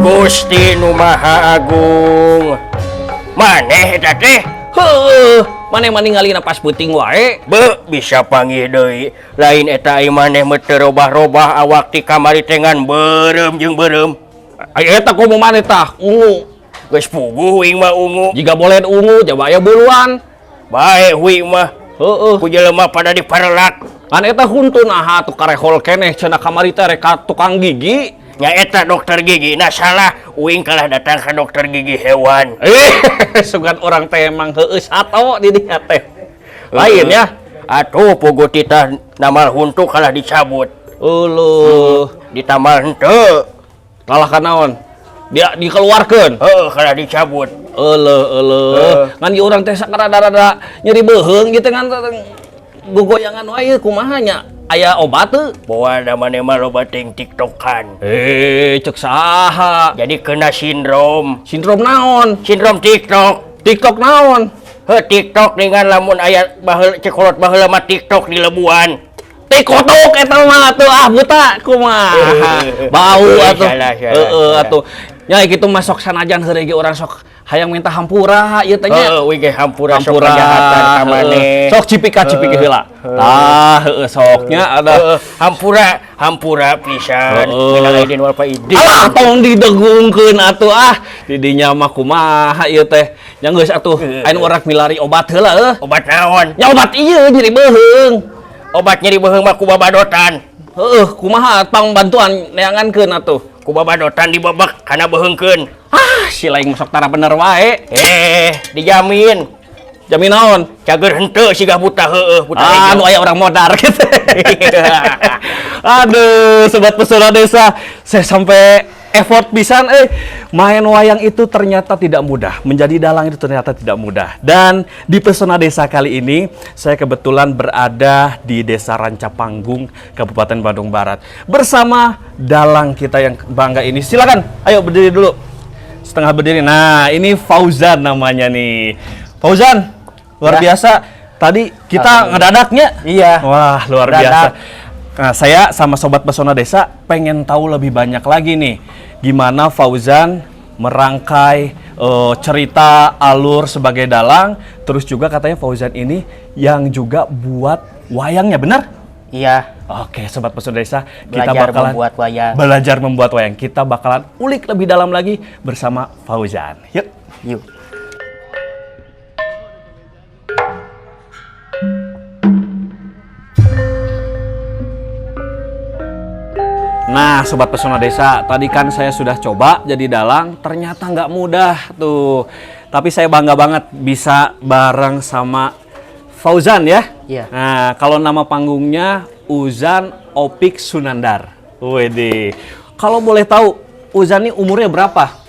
Gusti Nu Maha Agung. Maneh eta teh? Heuh, maneh ninggalina pas peuting wae. Be bisa panggih deui. Lain eta ai maneh meuh teu robah-robah awak ti kamari teh ngan beureum jeung beureum. Ai eta kumaha maneh tah? Ungu. Geus puguh wing mah ungu. Jika boleh ungu, coba aya buluan. Bae wing mah. Heueuh. Ku jelema pada diparelak. Kan eta huntun aha tuh karehol keneh cenah kamari teh rek ka tukang gigi. Nya eta dokter gigi, nah salah uing kalah datang ke dokter gigi hewan. Sugan orang teh emang heueuh sato di dinya teh. Lain ya. Atuh puguh titah namal huntu kalah dicabut. Uluh, Ditamal henteu. kalah ka naon? Dia dikeluarkeun. Heuh kalah dicabut. Ngan ieu urang teh sakarada-rada nyeri beuheung gitu ngan gogoyangan wae kumaha nya? Aya obat teu? Bawa da maneh mah loba ting tiktokan. Cek saha? Jadi kena sindrom. Sindrom naon? Sindrom TikTok. TikTok naon? Heuh TikTok dengan lamun aya baheula cekolot baheula mah TikTok di lebuan. Tikotok eta mah atuh buta kumaha. Bau atuh. Heeh atuh. Nya kitu mah sok sanajan heureuy ge urang sok hayang minta hampura ieu teh nya. Wih ge hampura sok kajahatan ka maneh. Sok cipika-cipiki heula. Tah heueuh soknya ada hampura pisan. Minal aidin wal faidin. Alah tong didegungkeun atuh di dinya mah kumaha ieu teh. Nya geus atuh anu urang milari obat heula Obat naon? nya obat ieu nyeri beuheung. Obat nyeri beuheung mah ku babadotan. Heueuh kumaha tong bantuan neangankeun atuh. Ku babadotan dibebek kana beuheungkeun. Si laing masuk tara bener wae. Dijamin. Jamin naon? Cager henteu siga buta heueuh, buta Anu aya orang modar gitu. Aduh, sobat pesona desa, saya sampai effort pisan main wayang itu ternyata tidak mudah. Menjadi dalang itu ternyata tidak mudah. Dan di Pesona Desa kali ini saya kebetulan berada di Desa Rancapanggung, Kabupaten Bandung Barat bersama dalang kita yang bangga ini. Silakan, ayo berdiri dulu. Setengah berdiri. Nah, ini Fauzan namanya nih. Fauzan, luar biasa. Tadi kita ngedadaknya. Iya. Wah, luar biasa. Nah, saya sama Sobat Pesona Desa pengen tahu lebih banyak lagi nih. Gimana Fauzan merangkai cerita alur sebagai dalang. Terus juga katanya Fauzan ini yang juga buat wayangnya, benar? Iya. Oke, Sobat Pesona Desa, kita Belajar bakalan membuat wayang. belajar membuat wayang. Kita bakalan ulik lebih dalam lagi bersama Fauzan. Yuk. Yuk. Nah, Sobat Pesona Desa, tadi kan saya sudah coba jadi dalang, ternyata nggak mudah tuh. Tapi saya bangga banget bisa bareng sama Fauzan ya. Iya. Nah, kalau nama panggungnya Uzan Opik Sunandar. Wede. Kalau boleh tahu, Uzan ini umurnya berapa?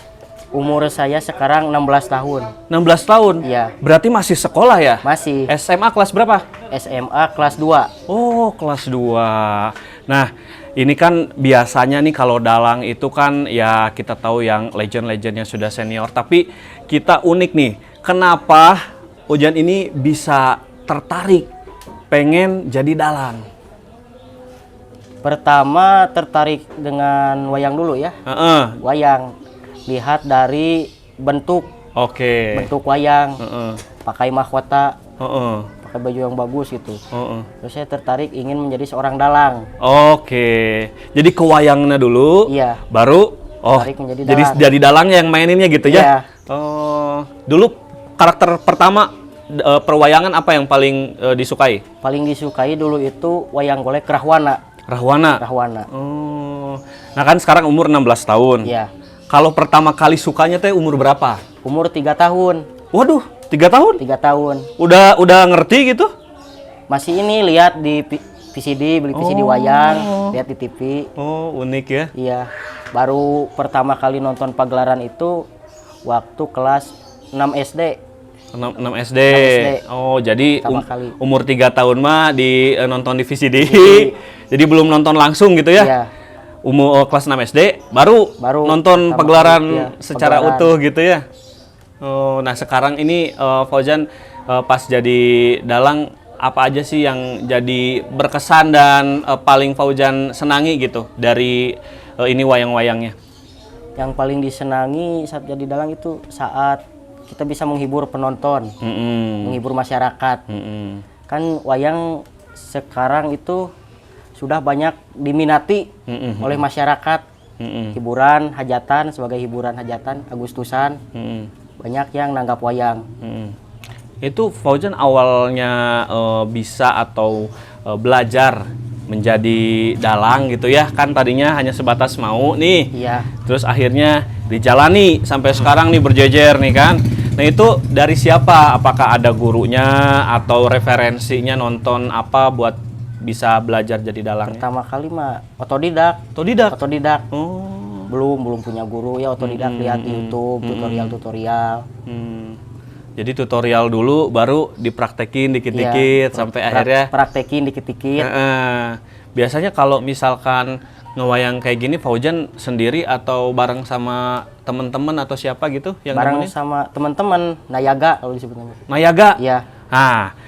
Umur saya sekarang 16 tahun. 16 tahun? Iya. Berarti masih sekolah ya? Masih. SMA kelas berapa? SMA kelas 2. Oh, kelas 2. Nah, ini kan biasanya nih kalau dalang itu kan ya kita tahu yang legend-legend yang sudah senior. Tapi kita unik nih, kenapa Uzan ini bisa tertarik pengen jadi dalang? Pertama tertarik dengan wayang dulu ya. Wayang. Lihat dari bentuk. Oke. Bentuk wayang. Pakai mahkota. Pakai baju yang bagus gitu. Terus saya tertarik ingin menjadi seorang dalang. Oke. Jadi ke wayangnya dulu. Iya. Baru menjadi jadi dalang. jadi dalangnya yang maininnya gitu ya. Iya. Oh, dulu karakter pertama perwayangan apa yang paling disukai? Paling disukai dulu itu wayang golek Rahwana. Rahwana. Oh. Nah kan sekarang umur 16 tahun. Iya. Kalau pertama kali sukanya teh umur berapa? Umur 3 tahun. Waduh, 3 tahun? 3 tahun. Udah ngerti gitu? Masih ini lihat di VCD, beli VCD wayang, lihat di TV. Oh, unik ya. Iya. Baru pertama kali nonton pagelaran itu waktu kelas 6 SD. 6 SD. 6 SD. Oh, jadi Kali. umur 3 tahun mah nonton di VCD. Jadi belum nonton langsung gitu ya? Iya. Umur kelas 6 SD baru nonton pagelaran kali, secara utuh gitu ya. Oh, nah sekarang ini Fauzan pas jadi dalang apa aja sih yang jadi berkesan dan paling Fauzan senangi gitu dari ini wayang-wayangnya? Yang paling disenangi saat jadi dalang itu saat kita bisa menghibur penonton, menghibur masyarakat. Kan wayang sekarang itu sudah banyak diminati oleh masyarakat. Hiburan hajatan, sebagai hiburan hajatan Agustusan, banyak yang nanggap wayang. Itu Fauzan awalnya bisa atau belajar menjadi dalang gitu ya, kan tadinya hanya sebatas mau nih. Iya. Terus akhirnya dijalani sampai sekarang nih berjejer nih kan. Nah itu dari siapa? Apakah ada gurunya atau referensinya, nonton apa buat bisa belajar jadi dalangnya? Pertama kali mah otodidak. Otodidak. Oh. Belum punya guru ya, otodidak, lihat di YouTube tutorial. Jadi tutorial dulu baru dipraktekin dikit-dikit sampai akhirnya praktekin dikit-dikit. Biasanya kalau misalkan ngewayang kayak gini Fauzan sendiri atau bareng sama teman-teman atau siapa gitu yang Bareng nemenin? sama teman-teman, nayaga kalau disebutnya. Nayaga. Iya. Nah,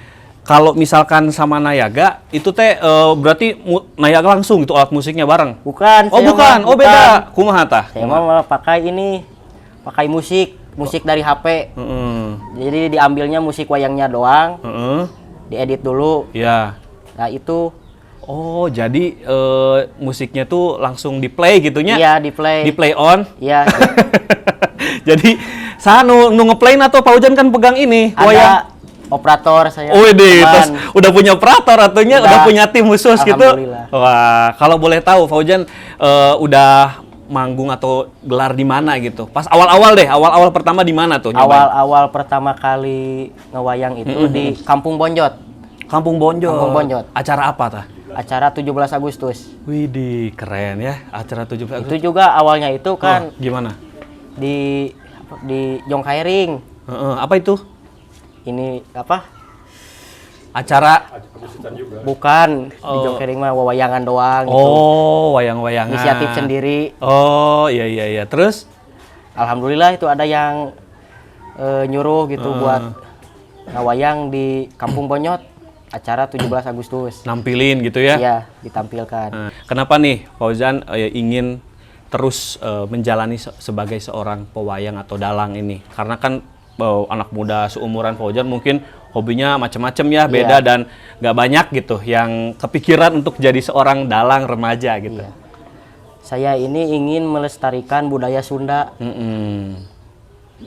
kalau misalkan sama Nayaga itu teh berarti Nayaga langsung gitu alat musiknya bareng. Bukan. Oh saya bukan, mah- oh beda. Kumaha tah? Saya mah malah pakai musik dari HP. Jadi diambilnya musik wayangnya doang, diedit dulu. Ya. Nah itu, Oh, jadi musiknya tuh langsung di play gitunya? iya di play. Di play on? Iya. Jadi saya nu ngeplayin atau Fauzan kan pegang ini wayang. Ada operator saya. Oh, deh, teman. terus udah punya operator artinya udah punya tim khusus gitu. Alhamdulillah. Wah, kalau boleh tahu Fauzan udah manggung atau gelar di mana gitu? Pas awal-awal deh, awal-awal pertama di mana tuh? nyobain? Awal-awal pertama kali ngewayang itu di Kampung Bonjot. Kampung Bonjot. Kampung Bonjot. Acara apa tah? Acara 17 Agustus. Widih, keren ya. Acara 17 Itu Agustus. juga awalnya itu kan Gimana? di Jongkairing. Apa itu? Ini apa? Acara Bukan di Jongkairing mah wayangan doang gitu. Oh, wayang-wayangan. Inisiatif sendiri. Oh, iya. Terus? Alhamdulillah itu ada yang nyuruh gitu buat ngawayang di Kampung Bonjot. Acara 17 Agustus. Nampilin gitu ya? Iya, ditampilkan. Kenapa nih Fauzan ingin terus menjalani sebagai seorang pewayang atau dalang ini? Karena kan anak muda seumuran Fauzan mungkin hobinya macam-macam ya, beda dan nggak banyak gitu yang kepikiran untuk jadi seorang dalang remaja gitu. Iya. Saya ini ingin melestarikan budaya Sunda.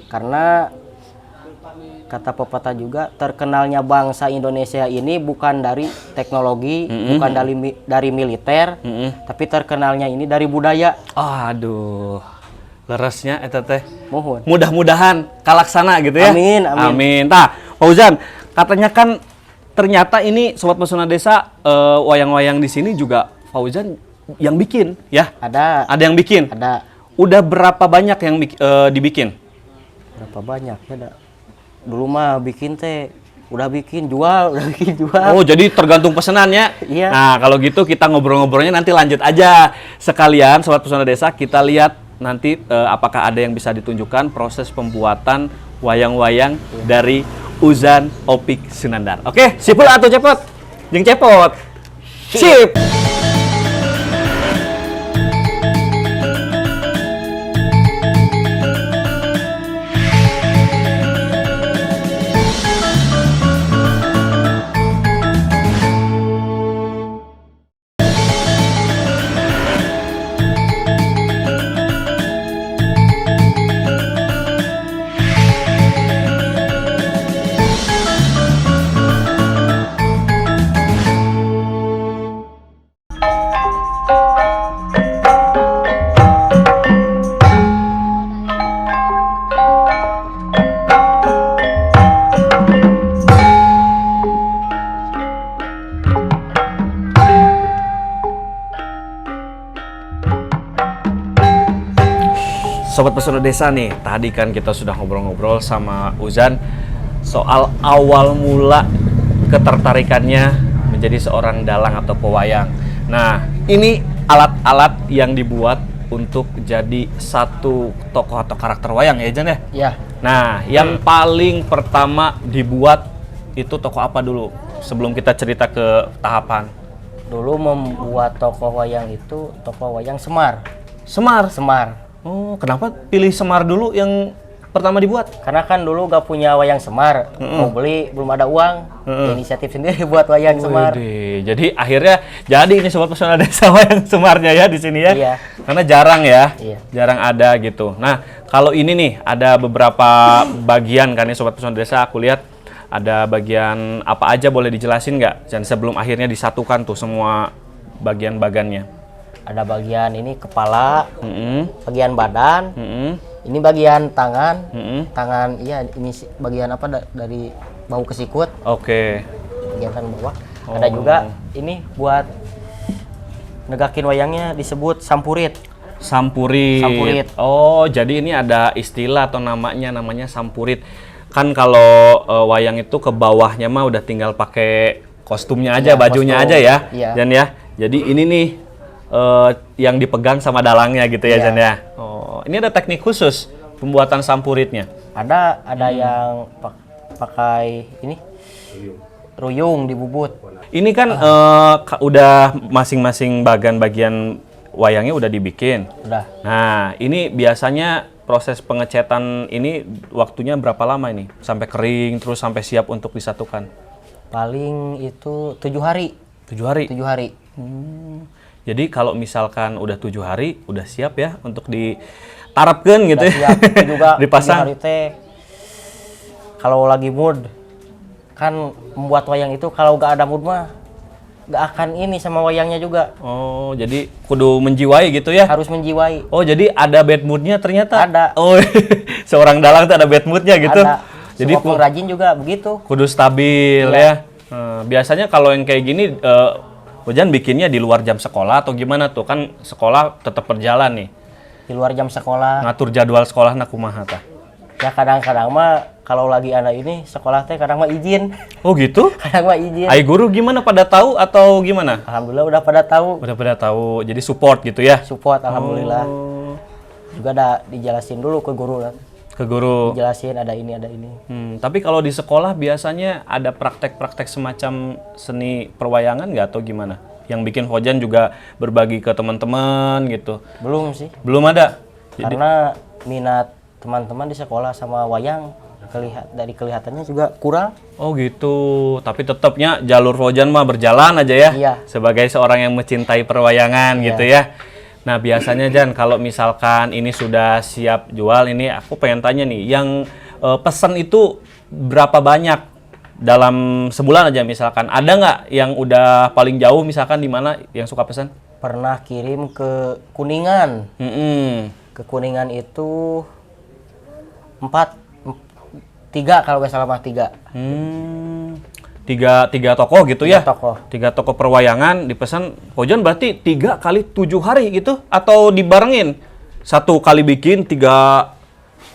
Karena kata pepatah juga, terkenalnya bangsa Indonesia ini bukan dari teknologi, bukan dari militer, tapi terkenalnya ini dari budaya. Aduh, leresnya eta teh. Mohon. Mudah-mudahan kalaksana gitu ya. Amin. Amin. Tah, Fauzan, katanya kan ternyata ini Sobat Pesona Desa wayang-wayang di sini juga Fauzan yang bikin ya? Ada Ada yang bikin? Ada. Udah berapa banyak yang dibikin? Berapa banyak ya? Dulu mah bikin teh udah bikin jual. Oh, jadi tergantung pesanannya. Iya. Nah, kalau gitu kita ngobrol-ngobrolnya nanti lanjut aja. Sekalian Sobat Pesona Desa kita lihat nanti apakah ada yang bisa ditunjukkan proses pembuatan wayang-wayang dari Uzan Opik Sunandar. Oke, sipul atau cepot? Jeung cepot. Sip. Sobat Pesona Desa nih, tadi kan kita sudah ngobrol-ngobrol sama Uzan soal awal mula ketertarikannya menjadi seorang dalang atau pewayang. Nah, ini alat-alat yang dibuat untuk jadi satu tokoh atau karakter wayang ya, Jan ya? Iya. Nah, yang paling pertama dibuat itu tokoh apa dulu? Sebelum kita cerita ke tahapan. Dulu membuat tokoh wayang itu tokoh wayang Semar. Semar. Semar. Oh, kenapa pilih Semar dulu yang pertama dibuat? Karena kan dulu gak punya wayang Semar, mau beli belum ada uang, inisiatif sendiri buat wayang Semar. Wede. Jadi akhirnya jadi ini Sobat Pesona Desa wayang Semarnya ya di sini ya. Iya. Karena jarang ya, Iya. jarang ada gitu. Nah, kalau ini nih ada beberapa bagian kan ya Sobat Pesona Desa, aku lihat ada bagian apa aja, boleh dijelasin nggak? Dan sebelum akhirnya disatukan tuh semua bagian-bagannya. Ada bagian ini kepala, Mm-mm. bagian badan, Mm-mm. ini bagian tangan, Mm-mm. tangan iya ini bagian apa dari bahu ke sikut, Oke. bagian tangan bawah. Ada juga ini buat negakin wayangnya disebut sampurit. Sampurit. Sampurit. Oh, jadi ini ada istilah atau namanya sampurit. Kan kalau wayang itu ke bawahnya mah udah tinggal pakai kostumnya aja, Iya, bajunya kostum. aja ya. Iya. Dan ya. Jadi ini nih yang dipegang sama dalangnya gitu ya, Iya. Jan ya. Oh, ini ada teknik khusus pembuatan sampuritnya. Ada yang pakai ini ruyung dibubut. Ini kan udah masing-masing bagian wayangnya udah dibikin. Udah. Nah, ini biasanya proses pengecetan ini waktunya berapa lama ini? Sampai kering, terus sampai siap untuk disatukan? Paling itu 7 hari. 7 hari? 7 hari. Jadi kalau misalkan udah 7 hari, udah siap ya untuk ditarapkan gitu Udah ya? siap. Itu juga 7 Dipasang? hari teh. Kalau lagi mood, kan membuat wayang itu kalau gak ada mood mah gak akan ini sama wayangnya juga. Oh, jadi kudu menjiwai gitu ya? Harus menjiwai. Oh, jadi ada bad moodnya ternyata? Ada. Oh, seorang dalang tuh ada bad moodnya gitu? Ada. Jadi Semua pengrajin juga begitu. kudu stabil Iya. ya. Biasanya kalau yang kayak gini, Hujan bikinnya di luar jam sekolah atau gimana tuh? Kan sekolah tetap berjalan nih. Di luar jam sekolah. Ngatur jadwal sekolah nak kumaha tah? Ya kadang-kadang mah kalau lagi anak ini sekolah teh kadang mah izin. Oh gitu? Kadang mah izin. Ai guru gimana, pada tahu atau gimana? Alhamdulillah udah pada tahu. Udah pada tahu. Jadi support gitu ya? Support alhamdulillah. Oh, Juga ada dijelasin dulu ke guru kan. ke guru. Dijelasin ada ini ada ini. Tapi kalau di sekolah biasanya ada praktek-praktek semacam seni perwayangan nggak atau gimana? Yang bikin Hojan juga berbagi ke teman-teman gitu. Belum sih. Belum ada. Karena minat teman-teman di sekolah sama wayang dari kelihatannya juga kurang. Oh gitu. Tapi tetapnya jalur Hojan mah berjalan aja ya. Iya. Sebagai seorang yang mencintai perwayangan Iya. gitu ya. Nah biasanya Jan, kalau misalkan ini sudah siap jual, ini aku pengen tanya nih, yang pesan itu berapa banyak dalam sebulan aja misalkan? Ada nggak yang udah paling jauh misalkan di mana yang suka pesan? Pernah kirim ke Kuningan. Mm-mm. Ke Kuningan itu 3 kalau nggak salah mah 3. Tiga toko gitu ya? 3 toko. 3 toko perwayangan dipesan Hojan berarti 3 kali 7 hari gitu? Atau dibarengin? 1 kali bikin 3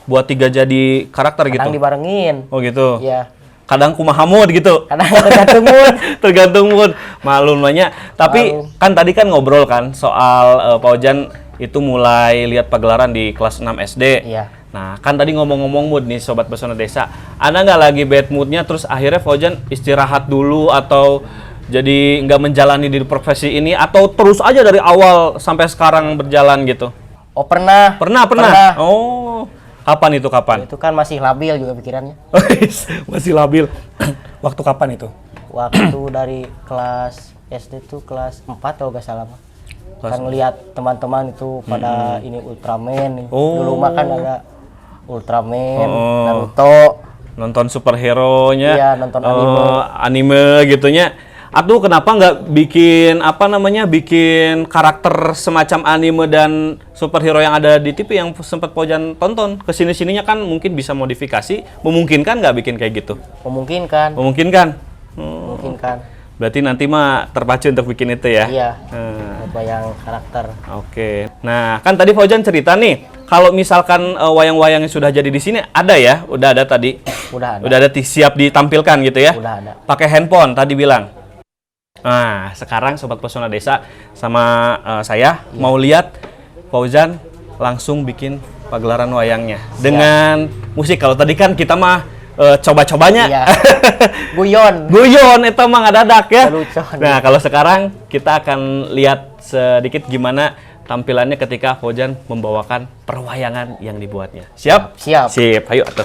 buat 3 jadi karakter gitu? Kadang dibarengin. Oh gitu? Iya. Kadang kumaha mood gitu? Kadang tergantung mood. Tergantung mood. Maklum banyak. Tapi Maklum. kan tadi kan ngobrol kan soal Pak Hojan itu mulai lihat pagelaran di kelas 6 SD. Iya. Nah, kan tadi ngomong-ngomong mood nih Sobat Pesona Desa. Ada nggak lagi bad moodnya terus akhirnya Fauzan istirahat dulu atau jadi nggak menjalani di profesi ini atau terus aja dari awal sampai sekarang berjalan gitu? Oh pernah. Pernah. Oh, kapan itu kapan? Itu kan masih labil juga pikirannya. Masih labil. Waktu kapan itu? Waktu dari kelas SD tuh kelas 4 kalau nggak salah mah. Kan ngelihat teman-teman itu pada ini Ultraman nih. Oh. Dulu mah kan ada Ultraman, Oh. Naruto. Nonton superhero-nya, Iya, nonton anime. anime gitunya. Aduh, kenapa nggak bikin bikin karakter semacam anime dan superhero yang ada di TV yang sempat Pojan tonton? Kesini-sininya kan mungkin bisa modifikasi, memungkinkan nggak bikin kayak gitu? Memungkinkan. Memungkinkan. Memungkinkan. Berarti nanti mah terpacu untuk bikin itu ya? Iya. Hmm. Buat wayang karakter. Oke. Nah, kan tadi Fauzan cerita nih, kalau misalkan wayang-wayang yang sudah jadi di sini ada ya? Udah ada tadi. Udah ada. Udah ada siap ditampilkan gitu ya? Udah ada. Pakai handphone tadi bilang. Nah, sekarang Sobat Pesona Desa sama saya mau lihat Fauzan langsung bikin pagelaran wayangnya dengan musik. Kalau tadi kan kita mah coba-cobanya. Iya. Guyon. Guyon itu mah ngadadak ya. Lelucon. Nah, kalau sekarang kita akan lihat sedikit gimana tampilannya ketika Fauzan membawakan perwayangan yang dibuatnya. Siap? Siap. Sip, ayo atuh.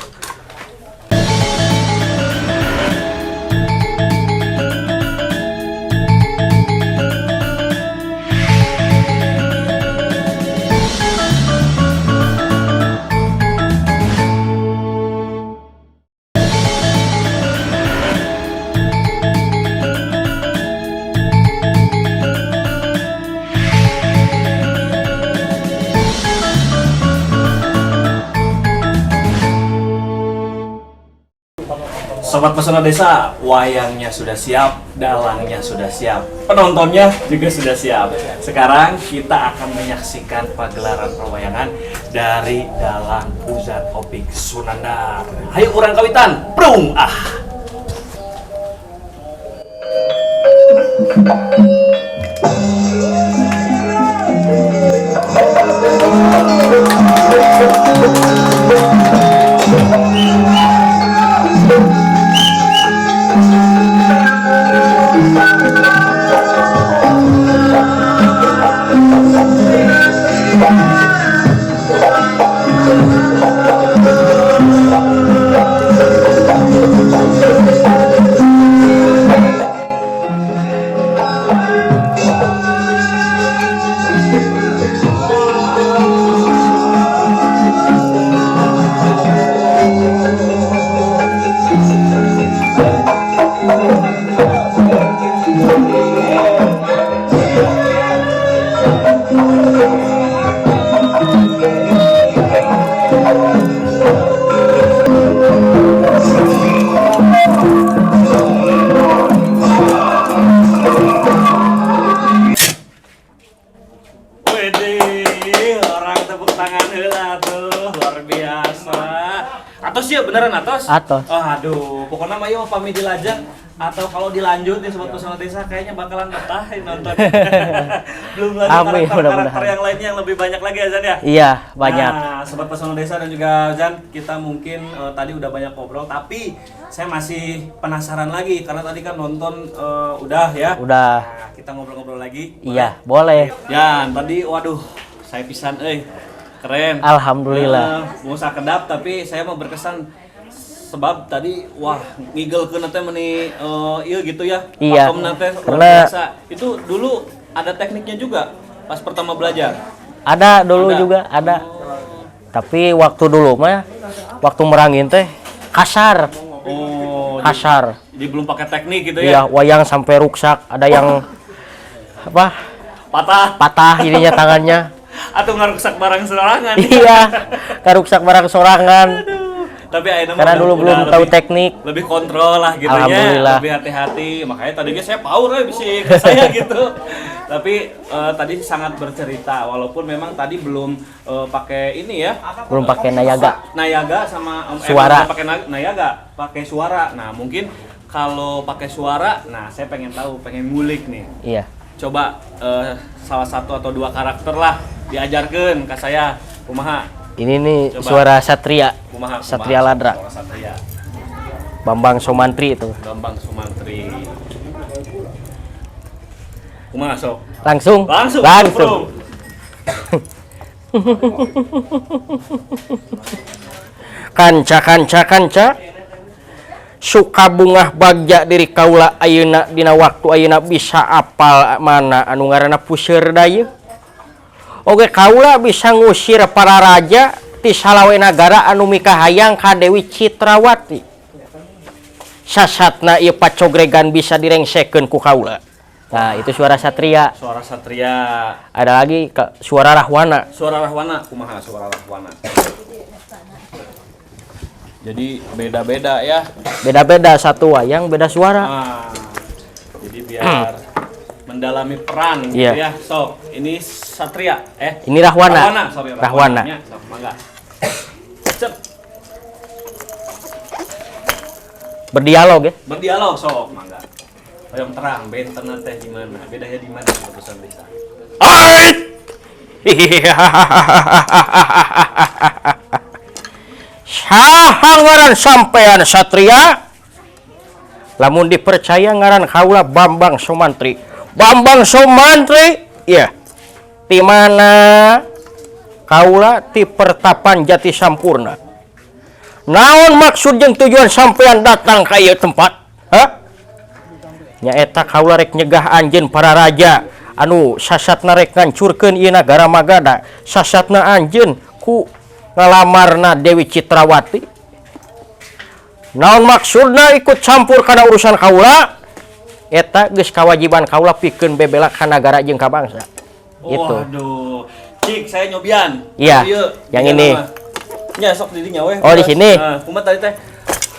Sobat Pesona Desa, wayangnya sudah siap, dalangnya sudah siap, penontonnya juga sudah siap. Sekarang kita akan menyaksikan pagelaran perwayangan dari Dalang Pusat Opik Sunandar. Hayu urang kawitan, prung ah. Widih, orang tepuk tangan heula tuh, luar biasa. Atos ya beneran Atos? Atos. Oh, aduh, pokoknya mah yuk pamit dilajak atau kalau dilanjut di Sobat Pesona Desa kayaknya bakalan betah nonton. Belum lagi Amin, karakter mudah-mudahan. yang lainnya yang lebih banyak lagi ya Zan ya? Iya, banyak. Nah, Sobat Pesona Desa dan juga Zan, kita mungkin tadi udah banyak ngobrol, tapi saya masih penasaran lagi karena tadi kan nonton udah ya. Udah. Nah, kita ngobrol-ngobrol lagi. Iya, boleh. Jan, tadi waduh, saya pisan keren. Alhamdulillah. Mau sakedap tapi saya mau berkesan sebab tadi wah ngigelkeun teh meuni ieu gitu ya. Iya. Pakem teh luar Karena- biasa. Itu dulu ada tekniknya juga pas pertama belajar. Ada dulu Ada. juga, ada. Tapi waktu dulu mah, waktu merangin teh kasar, Oh, kasar. jadi belum pakai teknik gitu Iya, ya. wayang sampai rusak, ada yang apa? Patah Patah ininya tangannya. atau ngarusak barang sorangan. Iya, karuksak barang sorangan. Tapi ayeuna mah Karena udah- dulu udah belum tahu lebih- teknik. lebih kontrol lah gitu ya, Alhamdulillah. lebih hati-hati. Makanya tadinya saya power bisa ke saya gitu. Tapi tadi sangat bercerita walaupun memang tadi belum pakai ini ya. Belum pakai nayaga. Nayaga sama Suara. belum pakai nayaga, pakai suara. Nah, mungkin kalau pakai suara, nah saya pengen tahu, pengen ngulik nih. Iya. Coba salah satu atau dua karakter lah diajarkan ke saya. Kumaha? Ini nih Coba. suara Satria. Kumaha? Satria Ladra. Suara Satria. Bambang Somantri itu. Bambang Sumantri. Kumaha sok? Langsung. Langsung. Langsung. Kanca kanca kanca. Suka bungah bagja diri kaula ayeuna dina waktu ayeuna bisa apal mana anu ngaranna puseur daya. Oge kaula bisa ngusir para raja ti salawe nagara anu mikahayang ka Dewi Citrawati. Sasatna ieu pacogregan bisa direngsekeun ku kaula. Nah, itu suara Satria. Suara Satria. Ada lagi suara Rahwana. Suara Rahwana. Kumaha suara Rahwana? Jadi beda-beda ya. Beda-beda satu wayang beda suara. Ah, jadi biar mendalami peran gitu Iya. ya. Sok, ini Satria. Ini Rahwana. Rahwana, sorry, Rahwana. Rahwananya. Sok, mangga. Cep, Berdialog ya. berdialog sok, mangga. Hoyong terang, benten teh di mana? Bedanya di mana Pesona Desa? Ai! Saha ngaran sampean Satria? Lamun dipercaya ngaran kaula Bambang Sumantri. Bambang Sumantri? Iya. Di mana kaula ti pertapan Jati Sampurna. Naon maksud jeung tujuan sampean datang ka ieu tempat? Hah? Nyaeta kaula rek nyegah anjeun para raja anu sasatna rek ngancurkeun ieu nagara Magadha. Sasatna anjeun ku ngalamarna Dewi Citrawati. Naon maksudna ikut campur kana urusan kaula? Eta geus kawajiban kaula pikeun bebela ka nagara jeung ka bangsa. Gitu. Waduh. Cik, saya nyobian. Iya. Yang ini. Ya, sok di dinya we. Oh, di sini. Nah, kumaha tadi teh?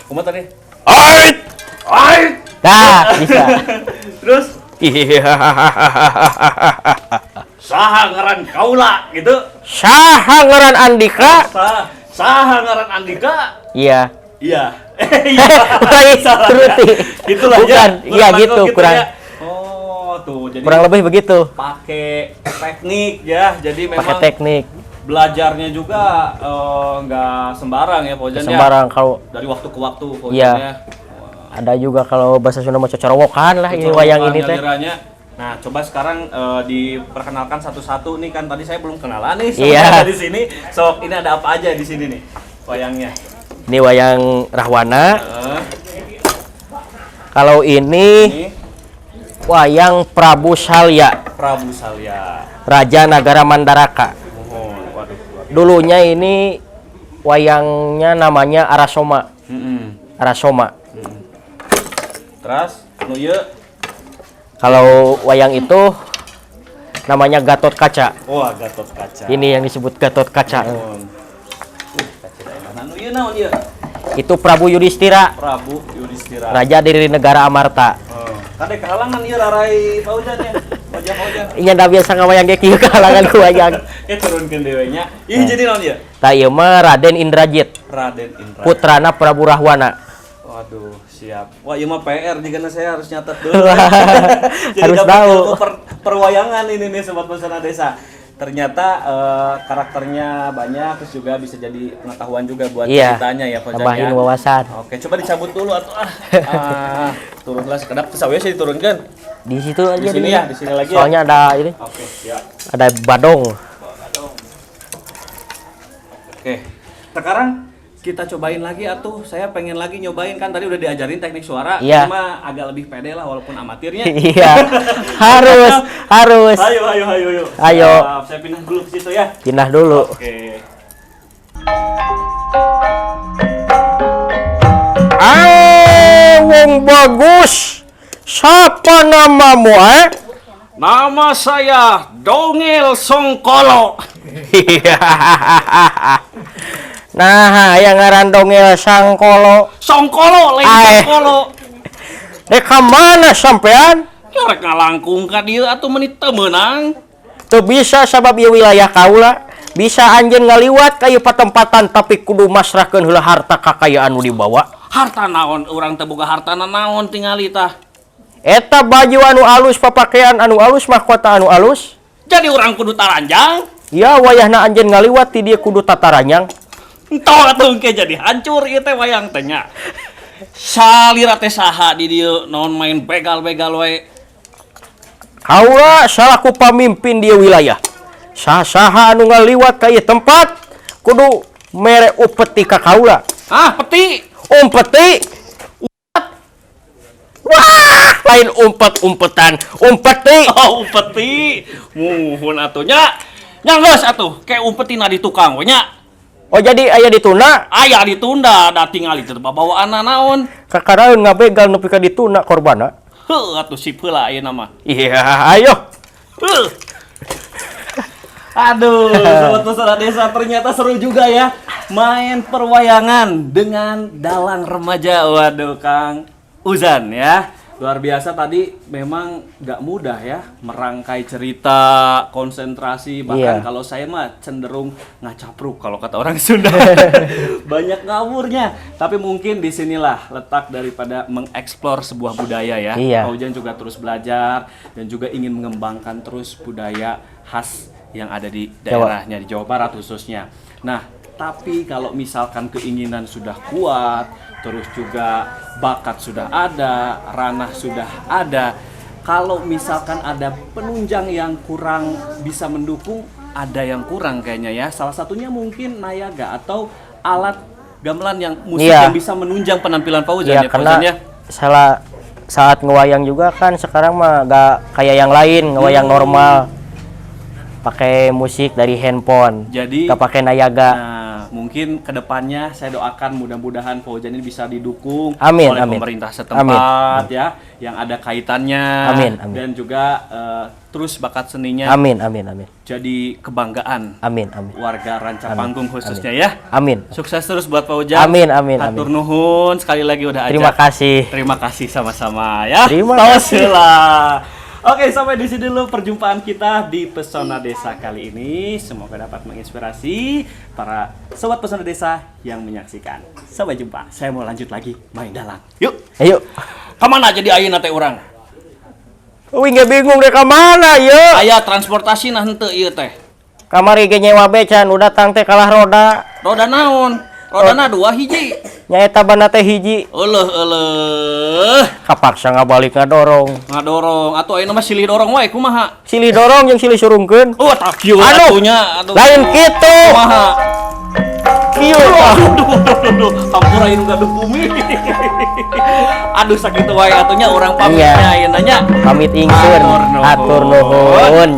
Kumaha tadi? Ait! Ait. Nah, bisa. Terus Iya. saha ngaran kaula gitu. Saha ngaran Andika? Saha ngaran Andika? Iya. Iya. Salah. Itulah Bukan. ya. Iya gitu, kurang. Ya. Oh, tuh. Jadi Kurang lebih begitu. pakai teknik ya. Jadi memang Pakai teknik. belajarnya juga nggak sembarang ya, Pojan ya. Sembarang kalau Dari waktu ke waktu, Pojan Iya. ya. ada juga kalau bahasa Sunda mah cocorowokan lah ini wayang ini teh. Alirannya. Nah, coba sekarang diperkenalkan satu-satu nih, kan tadi saya belum kenalan nih sama Iya. di sini. Sok, ini ada apa aja di sini nih wayangnya? Ini wayang Rahwana. Eh, Kalau ini wayang Prabu Salya, Prabu Salya. Raja Nagara Mandaraka. Mohon, waduh. Dulunya ini wayangnya namanya Arasoma. Arasoma. Terus, nu ieu? Kalau wayang itu namanya Gatot Kaca. Wah, Gatot Kaca. Ini yang disebut Gatot Kaca. Mohon. Kaca daerah. Nah, nu ieu naon ieu? Itu Prabu Yudhistira, Prabu Yudhistira. raja dari negara Amarta. Kade kehalangan ieu rarai paujan ya. Wajah-wajah. Inya da biasa ngawayang ge kieu kalangan ku wayang. Turunkeun dewe nya. Ieu jadi naon ieu? Tah ieu mah Raden Indrajit, Raden Indra. putrana Prabu Rahwana. Waduh, siap. Wah, ieu mah PR jika saya harus nyatet dulu. Harus dapat tahu. ilmu perwayangan ini nih sobat Pesona Desa. Ternyata karakternya banyak, terus juga bisa jadi pengetahuan juga buat Iya, ceritanya ya, Pak tambahin wawasan. Oke, coba dicabut dulu atuh turunlah sekedap terus awewe diturunkeun. Di situ aja Di sini dulu. ya, di sini lagi ya. Soalnya ada ini, Oke, siap. ada badong. Oke. Sekarang kita cobain lagi atuh. Saya pengen lagi nyobain, kan tadi udah diajarin teknik suara. Iya. Cuma agak lebih pede lah walaupun amatirnya. Iya. Harus. Ayo. Ayo. Siap, saya pindah dulu ke situ ya. Pindah dulu. Oke. Wong bagus. Siapa namamu, Nama saya Dongel Songkolo. Nah, yang ngaran dongel Sangkolo. Songkolo lain Ae. Songkolo. Dek ka mana sampean? Rek ngalangkung ka dieu atuh menit teu meunang. Teu bisa sabab ieu wilayah kaula. Bisa anjeun ngaliwat ka ieu patempatan tapi kudu masrahkeun heula harta kakayaan nu dibawa. Harta naon urang teu boga hartana naon tingali tah. Eta baju anu alus, papakean anu alus, mahkota anu alus. Jadi urang kudu taranjang. Ya wayahna anjeun ngaliwat ti dieu kudu tataranyang. Entah atuh engke jadi hancur ieu teh wayang teh nya. Salira teh saha di dieu naon main begal-begal we. Kaula salaku pamimpin di wilayah. Saha anu ngaliwat ka ieu tempat kudu mere upeti ka kaula. Ah, peti. Umpeti. Wah, lain umpet-umpetan. Umpeti. Oh, peti. Muhun atuh nya. Nya geus atuh, ke umpetina di tukang we nya. Oh jadi aya dituna. Aya ditunda, da tingali teu bawaanna naon. Kakaraeun ngabegal nepi ka dituna korbana. Heuh atuh sip heula ayeuna mah. Iya, ayo. Aduh, sobat Pesona Desa, ternyata seru juga ya main perwayangan dengan dalang remaja. Waduh, Kang Uzan ya. Luar biasa tadi, memang gak mudah ya merangkai cerita, konsentrasi, bahkan Iya. kalau saya mah cenderung ngacapruk kalau kata orang Sunda. Banyak ngawurnya. Tapi mungkin disinilah letak daripada mengeksplor sebuah budaya ya. Iya. Pak Ujan juga terus belajar dan juga ingin mengembangkan terus budaya khas yang ada di daerahnya, di Jawa Barat khususnya. Nah, tapi kalau misalkan keinginan sudah kuat, terus juga bakat sudah ada, ranah sudah ada, kalau misalkan ada penunjang yang kurang bisa mendukung, ada yang kurang kayaknya ya. Salah satunya mungkin nayaga atau alat gamelan yang musik Iya. yang bisa menunjang penampilan Fauzan Iya, ya karena Fauzan ya. saat ngewayang juga kan sekarang mah gak kayak yang lain ngewayang normal, pakai musik dari handphone, Jadi gak pakai nayaga. nah, mungkin kedepannya saya doakan mudah-mudahan Fauzan ini bisa didukung Amin, oleh amin. pemerintah setempat Amin. ya, yang ada kaitannya Amin, amin. dan juga terus bakat seninya Amin, amin, amin, jadi kebanggaan amin, amin, warga Ranca Amin, Panggung khususnya ya. amin. Sukses terus buat Fauzan. Amin, amin, Hatur amin. nuhun sekali lagi udah ajak. Terima kasih. Terima kasih sama-sama ya. Terima Tawas kasih. heula. Oke, sampai di sini dulu perjumpaan kita di Pesona Desa kali ini. Semoga dapat menginspirasi para sobat Pesona Desa yang menyaksikan. Sampai jumpa. Saya mau lanjut lagi main dalang. Yuk. Ayo. Kemana jadi ayeuna teh urang? Wih, nggak bingung deh kemana ya? Aya transportasi nah henteu ieu teh. Kamari ge nyewa becan, udah tang teh kalah roda. Roda naon? Rodana 2 hiji. Nyaeta bana teh hiji. Eueuh. Kapaksa ngabalik ngadorong. Ngadorong atuh ayeuna mah silih dorong wae kumaha? Silih dorong jeung silih surungkeun. Oh, tak kieu Anu, atunya. Aduh. lain kitu. Kumaha? Kieu. Aduh, hampura ieu gaduh bumi. Aduh sakitu wae atunya urang pamit Iya. nya ayeuna nya. Pamit ingsun. Hatur nuhun. Hatur nuhun.